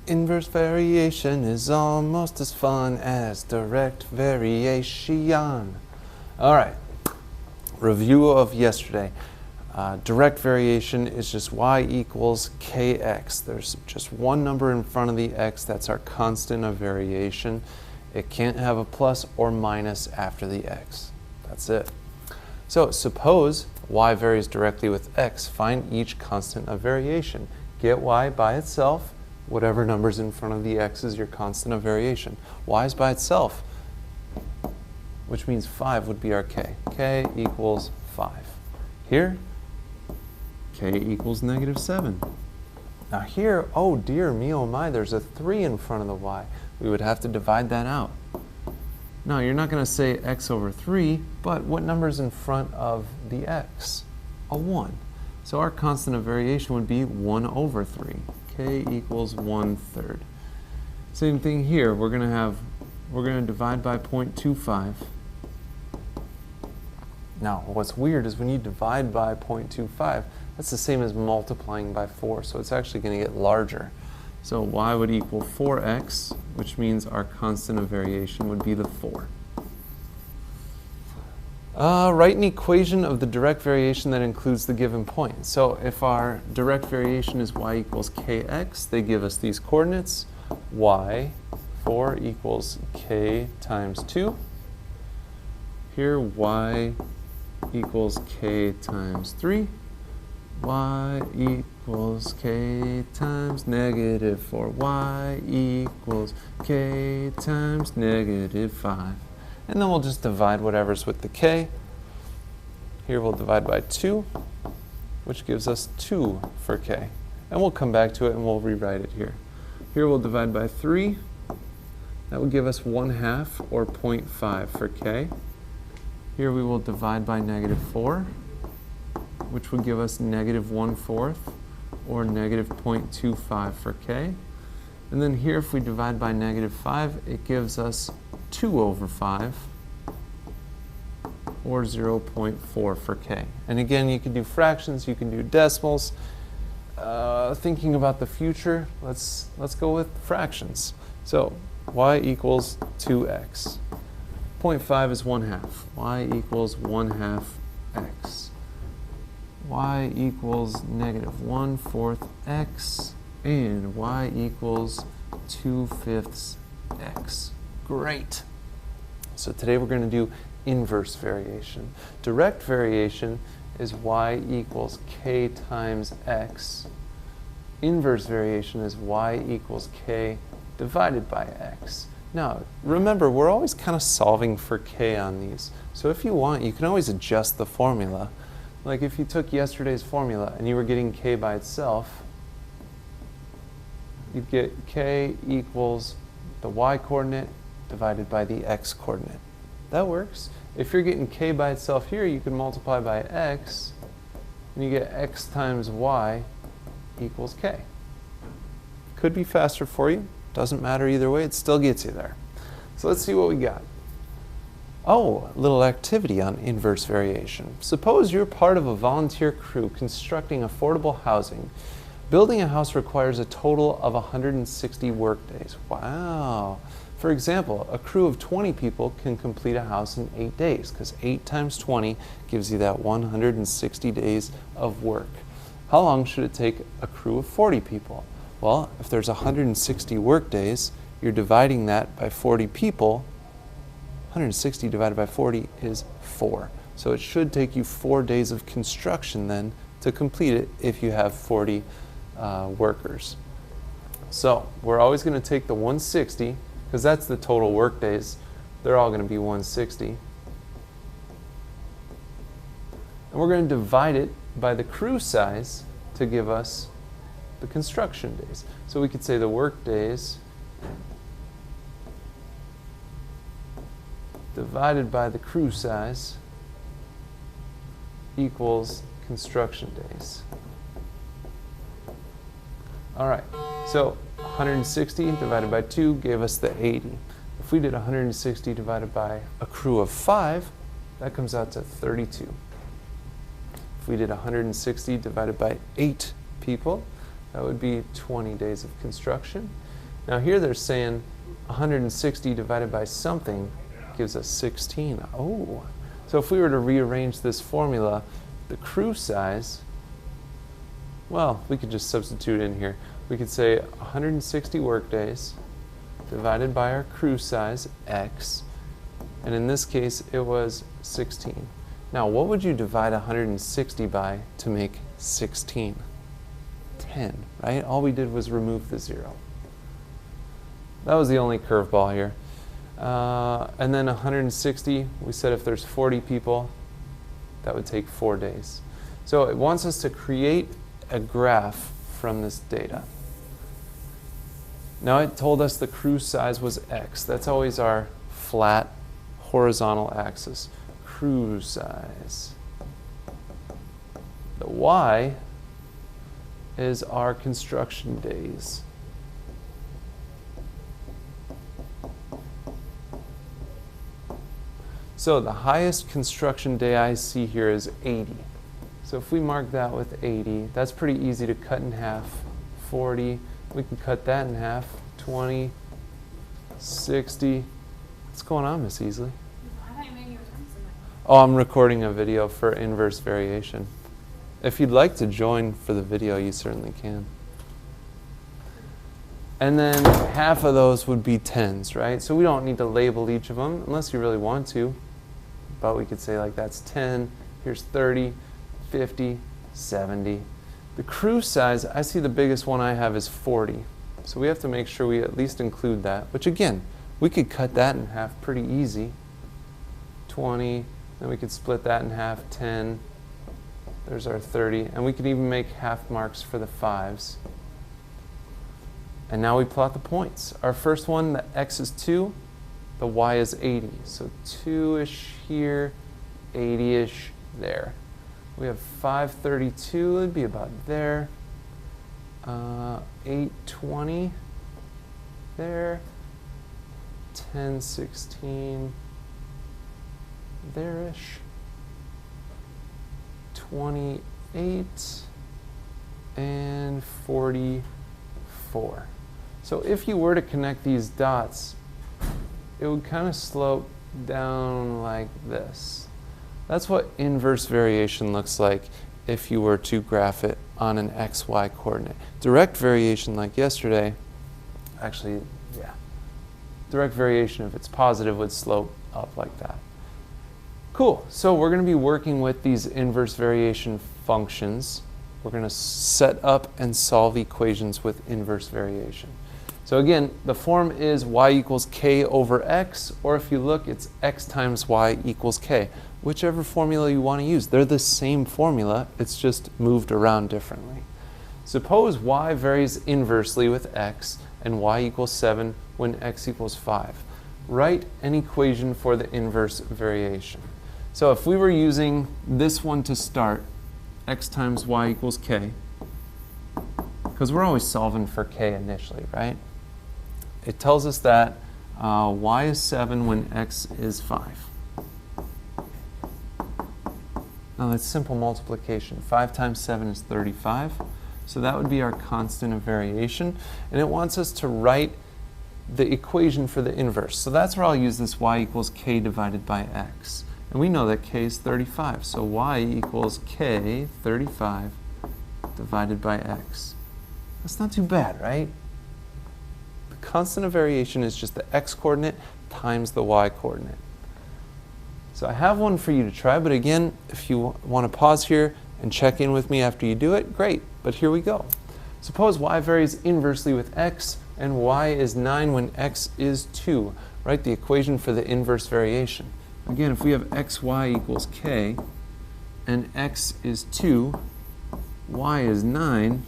Inverse variation is almost as fun as direct variation. All right, review of yesterday. Direct variation is just y equals kx. There's just one number in front of the x. That's our constant of variation. It can't have a plus or minus after the x. That's it. So suppose y varies directly with x. Find each constant of variation. Get y by itself. Whatever number's in front of the x is your constant of variation. Y is by itself, which means 5 would be our k. K equals 5. Here, k equals -7. Now here, oh dear me, oh my, there's a 3 in front of the y. We would have to divide that out. Now you're not going to say x over 3, but what number's in front of the x? A 1. So our constant of variation would be 1 over 3. K equals 1/3. Same thing here. We're going to divide by 0.25. Now, what's weird is when you divide by 0.25, that's the same as multiplying by 4, so it's actually going to get larger. So y would equal 4x, which means our constant of variation would be the 4. Write an equation of the direct variation that includes the given point. So if our direct variation is y equals kx, they give us these coordinates. Y, 4 equals k times 2. Here, y equals k times 3. Y equals k times -4. Y equals k times -5. And then we'll just divide whatever's with the k. Here we'll divide by 2, which gives us 2 for k. And we'll come back to it and we'll rewrite it here. Here we'll divide by 3. That would give us 1/2 or 0.5 for k. Here we will divide by -4, which would give us -1/4 or -0.25 for k. And then here if we divide by -5, it gives us 2 over 5 or 0.4 for k. And again, you can do fractions, you can do decimals. Thinking about the future, let's go with fractions. So y equals 2x. 0.5 is 1/2. Y equals 1/2 x. Y equals -1/4 x. And y equals 2/5 x. Great. So today we're going to do inverse variation. Direct variation is y equals k times x. Inverse variation is y equals k divided by x. Now, remember, we're always kind of solving for k on these. So if you want, you can always adjust the formula. Like if you took yesterday's formula and you were getting k by itself, you'd get k equals the y coordinate divided by the x coordinate. That works. If you're getting k by itself here, you can multiply by x, and you get x times y equals k. Could be faster for you. Doesn't matter either way. It still gets you there. So let's see what we got. Oh, a little activity on inverse variation. Suppose you're part of a volunteer crew constructing affordable housing. Building a house requires a total of 160 workdays. Wow. For example, a crew of 20 people can complete a house in 8 days, because 8 times 20 gives you that 160 days of work. How long should it take a crew of 40 people? Well, if there's 160 workdays, you're dividing that by 40 people. 160 divided by 40 is 4. So it should take you 4 days of construction then to complete it if you have 40 workers. So we're always going to take the 160, because that's the total work days. They're all going to be 160. And we're going to divide it by the crew size to give us the construction days. So we could say the work days divided by the crew size equals construction days. All right, so 160 divided by 2 gave us the 80. If we did 160 divided by a crew of 5, that comes out to 32. If we did 160 divided by 8 people, That would be 20 days of construction. Now here they're saying 160 divided by something gives us 16. Oh, so if we were to rearrange this formula, the crew size, well, we could just substitute in here. We could say 160 workdays divided by our crew size, X, and in this case, it was 16. Now, what would you divide 160 by to make 16? 10, right? All we did was remove the 0. That was the only curveball here. And then 160, we said if there's 40 people, that would take 4 days. So it wants us to create a graph from this data. Now it told us the crew size was X. That's always our flat horizontal axis. Crew size. The Y is our construction days. So the highest construction day I see here is 80. So if we mark that with 80, that's pretty easy to cut in half. 40, we can cut that in half. 20, 60. What's going on, Miss Easley? I thought you made your attempts in that. Oh, I'm recording a video for inverse variation. If you'd like to join for the video, you certainly can. And then half of those would be tens, right? So we don't need to label each of them unless you really want to. But we could say like that's 10, here's 30, 50, 70. The crew size, I see the biggest one I have is 40. So we have to make sure we at least include that, which again, we could cut that in half pretty easy. 20, then we could split that in half, 10. There's our 30, and we could even make half marks for the 5s. And now we plot the points. Our first one, the X is 2, the Y is 80. So 2-ish here, 80-ish there. We have 532, it'd be about there. 820 there. 1016 there-ish. 28 and 44. So if you were to connect these dots, it would kind of slope down like this. That's what inverse variation looks like if you were to graph it on an XY coordinate. Direct variation, like yesterday, actually, yeah. Direct variation, if it's positive, would slope up like that. Cool, so we're going to be working with these inverse variation functions. We're going to set up and solve equations with inverse variation. So again, the form is y equals k over x, or if you look, it's x times y equals k. Whichever formula you want to use. They're the same formula, it's just moved around differently. Suppose y varies inversely with x and y equals 7 when x equals 5. Write an equation for the inverse variation. So if we were using this one to start, x times y equals k, because we're always solving for k initially, right? It tells us that y is 7 when x is 5. Now that's simple multiplication. 5 times 7 is 35. So that would be our constant of variation. And it wants us to write the equation for the inverse. So that's where I'll use this y equals k divided by x. And we know that k is 35. So y equals k, 35, divided by x. That's not too bad, right? The constant of variation is just the x-coordinate times the y-coordinate. So I have one for you to try, but again, if you want to pause here and check in with me after you do it, great. But here we go. Suppose y varies inversely with x, and y is 9 when x is 2. Write the equation for the inverse variation. Again, if we have xy equals k, and x is 2, y is 9,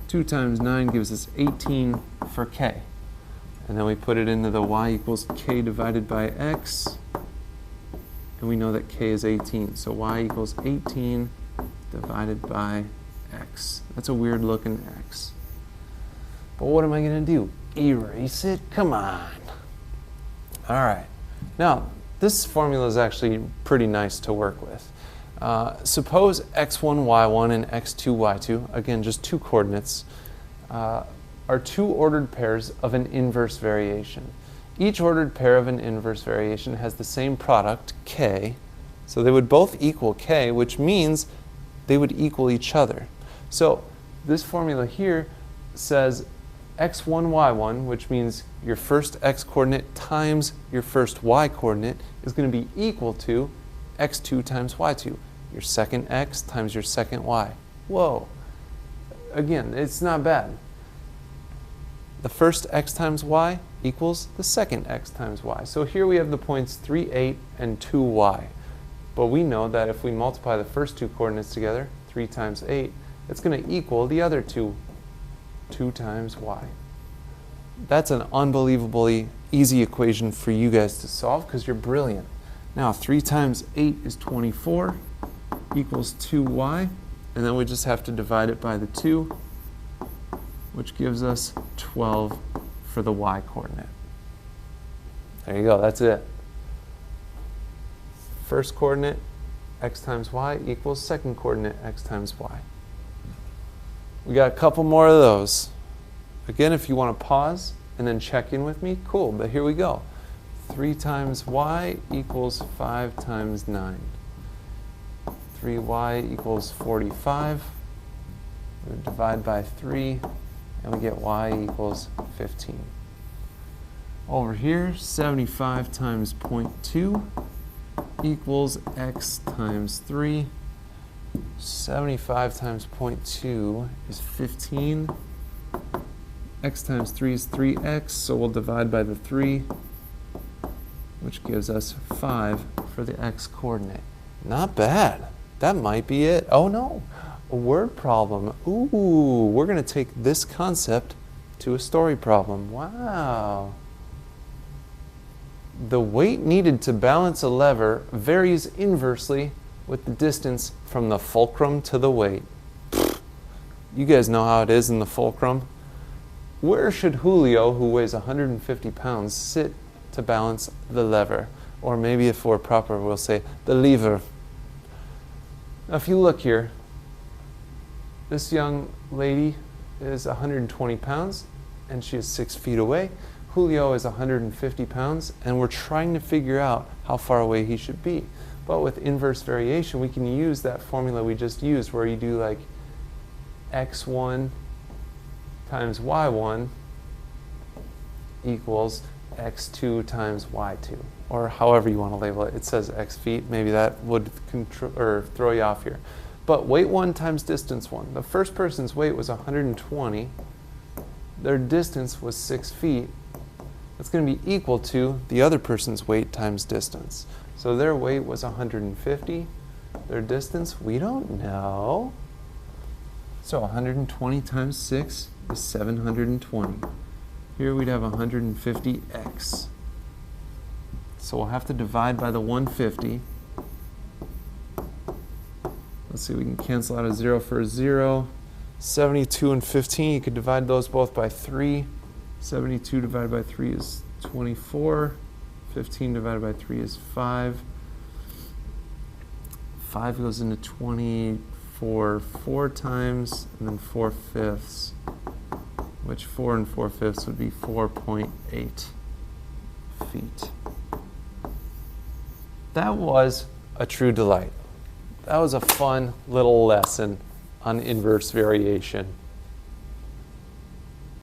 2 times 9 gives us 18 for k. And then we put it into the y equals k divided by x, and we know that k is 18. So y equals 18 divided by x. That's a weird looking x. But what am I going to do? Erase it? Come on. All right. Now, this formula is actually pretty nice to work with. Suppose x1, y1 and x2, y2, again just two coordinates, are two ordered pairs of an inverse variation. Each ordered pair of an inverse variation has the same product, k, so they would both equal k, which means they would equal each other. So this formula here says x1, y1, which means your first x coordinate times your first y coordinate is going to be equal to x2 times y2, your second x times your second y. Whoa. Again, it's not bad. The first x times y equals the second x times y. So here we have the points 3, 8, and 2y. But we know that if we multiply the first two coordinates together, 3 times 8, it's going to equal the other two, 2 times y. That's an unbelievably easy equation for you guys to solve because you're brilliant. Now 3 times 8 is 24 equals 2y, and then we just have to divide it by the 2, which gives us 12 for the y coordinate. There you go, that's it. First coordinate, x times y equals second coordinate, x times y. We got a couple more of those. Again, if you want to pause and then check in with me, cool, but here we go. 3 times y equals 5 times 9. 3y equals 45. We divide by 3, and we get y equals 15. Over here, 75 times 0.2 equals x times 3. 75 times 0.2 is 15. X times 3 is 3x, so we'll divide by the 3, which gives us 5 for the x coordinate. Not bad. That might be it. Oh no, a word problem. Ooh, we're going to take this concept to a story problem. Wow. The weight needed to balance a lever varies inversely with the distance from the fulcrum to the weight. You guys know how it is in the fulcrum. Where should Julio, who weighs 150 pounds, sit to balance the lever? Or maybe if we're proper, we'll say the lever. Now if you look here, this young lady is 120 pounds and she is 6 feet away. Julio is 150 pounds and we're trying to figure out how far away he should be. But with inverse variation, we can use that formula we just used where you do like x1 times y1 equals x2 times y2, or however you want to label it. It says x feet. Maybe that would throw you off here. But weight 1 times distance 1. The first person's weight was 120. Their distance was 6 feet. That's going to be equal to the other person's weight times distance. So their weight was 150. Their distance, we don't know. So 120 times 6 is 720. Here we'd have 150x. So we'll have to divide by the 150. Let's see, we can cancel out a 0 for a 0. 72 and 15, you could divide those both by 3. 72 divided by 3 is 24. 15 divided by 3 is 5. 5 goes into 24 4 times, and then 4/5, which 4 and 4/5 would be 4.8 feet. That was a true delight. That was a fun little lesson on inverse variation.